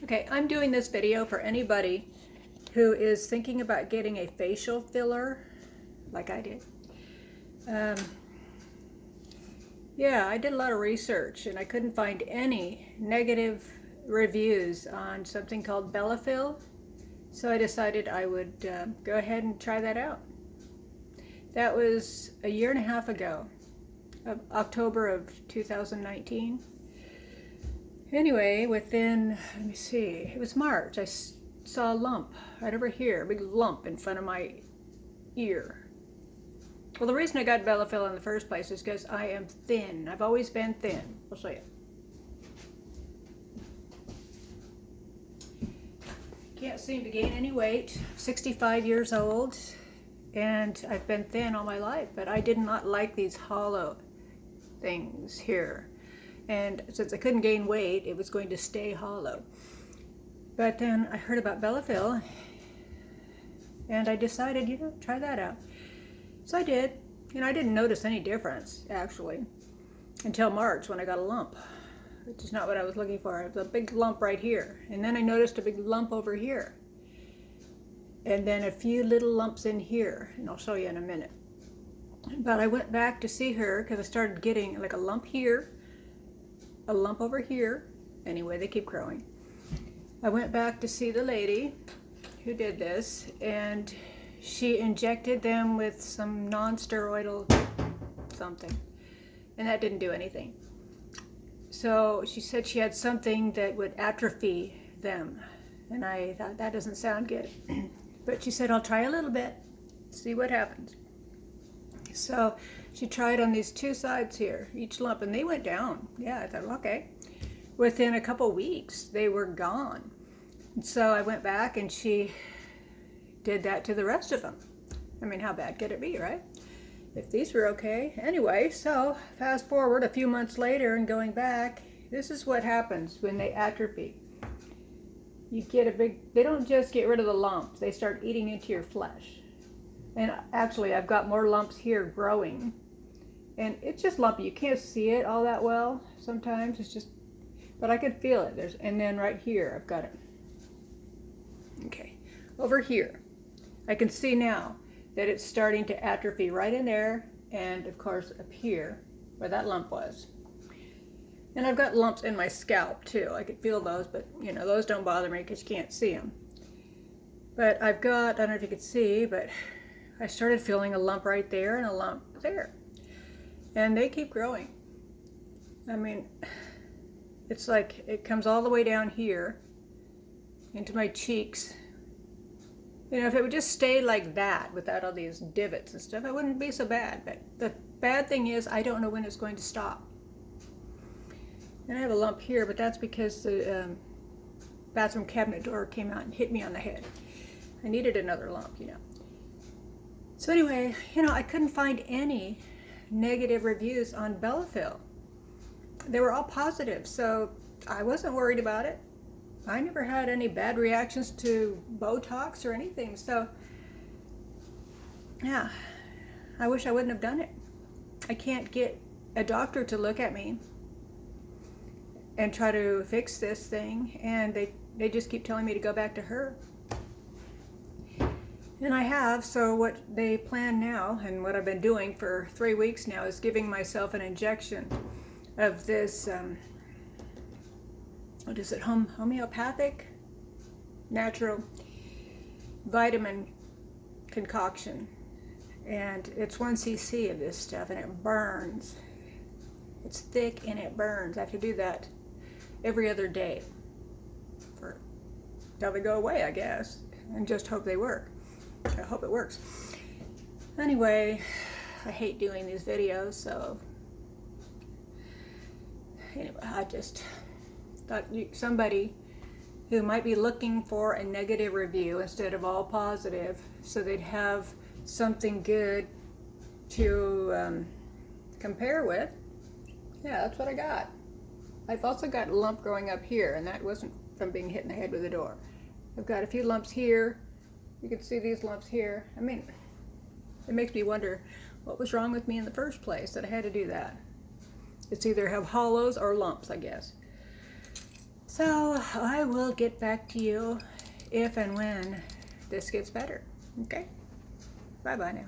Okay, I'm doing this video for anybody who is thinking about getting a facial filler, like I did. Yeah, I did a lot of research and I couldn't find any negative reviews on something called Bellafill, so I decided I would go ahead and try that out. That was a year and a half ago, October of 2019. Anyway, within, let me see, it was March, I saw a lump right over here, a big lump in front of my ear. Well, the reason I got Bellafill in the first place is because I am thin. I've always been thin. I'll show you. Can't seem to gain any weight. 65 years old, and I've been thin all my life, but I did not like these hollow things here. And since I couldn't gain weight, it was going to stay hollow. But then I heard about Bellafill, and I decided, try that out. So I did. I didn't notice any difference, actually, until March when I got a lump, which is not what I was looking for. It was a big lump right here. And then I noticed a big lump over here. And then a few little lumps in here, and I'll show you in a minute. But I went back to see her because I started getting like a lump here, a lump over here. Anyway, they keep growing. I went back to see the lady who did this, and she injected them with some non-steroidal something, and that didn't do anything. So she said she had something that would atrophy them, and I thought that doesn't sound good. But she said, I'll try a little bit, see what happens. So she tried on these two sides here, each lump, and they went down. Yeah, I thought, okay. Within a couple weeks, they were gone. So I went back and she did that to the rest of them. I mean, how bad could it be, right? If these were okay. Anyway, so fast forward a few months later and going back, this is what happens when they atrophy. You get they don't just get rid of the lumps, they start eating into your flesh. And actually, I've got more lumps here growing. And it's just lumpy. You can't see it all that well sometimes. It's just, but I can feel it. And then right here, I've got it. Okay, over here, I can see now that it's starting to atrophy right in there, and of course up here, where that lump was. And I've got lumps in my scalp too. I could feel those, but those don't bother me because you can't see them. But I've got, I don't know if you could see, but I started feeling a lump right there and a lump there. And they keep growing. I mean, it's like it comes all the way down here into my cheeks. If it would just stay like that without all these divots and stuff, it wouldn't be so bad. But the bad thing is I don't know when it's going to stop. And I have a lump here, but that's because the bathroom cabinet door came out and hit me on the head. I needed another lump, So anyway, I couldn't find any negative reviews on Bellafill. They were all positive, so I wasn't worried about it. I never had any bad reactions to Botox or anything, so yeah, I wish I wouldn't have done it. I can't get a doctor to look at me and try to fix this thing, and they just keep telling me to go back to her. And I have, so what they plan now, and what I've been doing for 3 weeks now, is giving myself an injection of this, what is it, homeopathic? Natural vitamin concoction. And it's 1 cc of this stuff, and it burns. It's thick and it burns. I have to do that every other day till they go away, I guess, and just hope they work. I hope it works. Anyway, I hate doing these videos, so anyway, I just thought somebody who might be looking for a negative review instead of all positive, so they'd have something good to compare with. Yeah, that's what I got. I've also got a lump growing up here, and that wasn't from being hit in the head with a door. I've got a few lumps here. You can see these lumps here. I mean, it makes me wonder what was wrong with me in the first place that I had to do that. It's either have hollows or lumps, I guess. So I will get back to you if and when this gets better. Okay? Bye-bye now.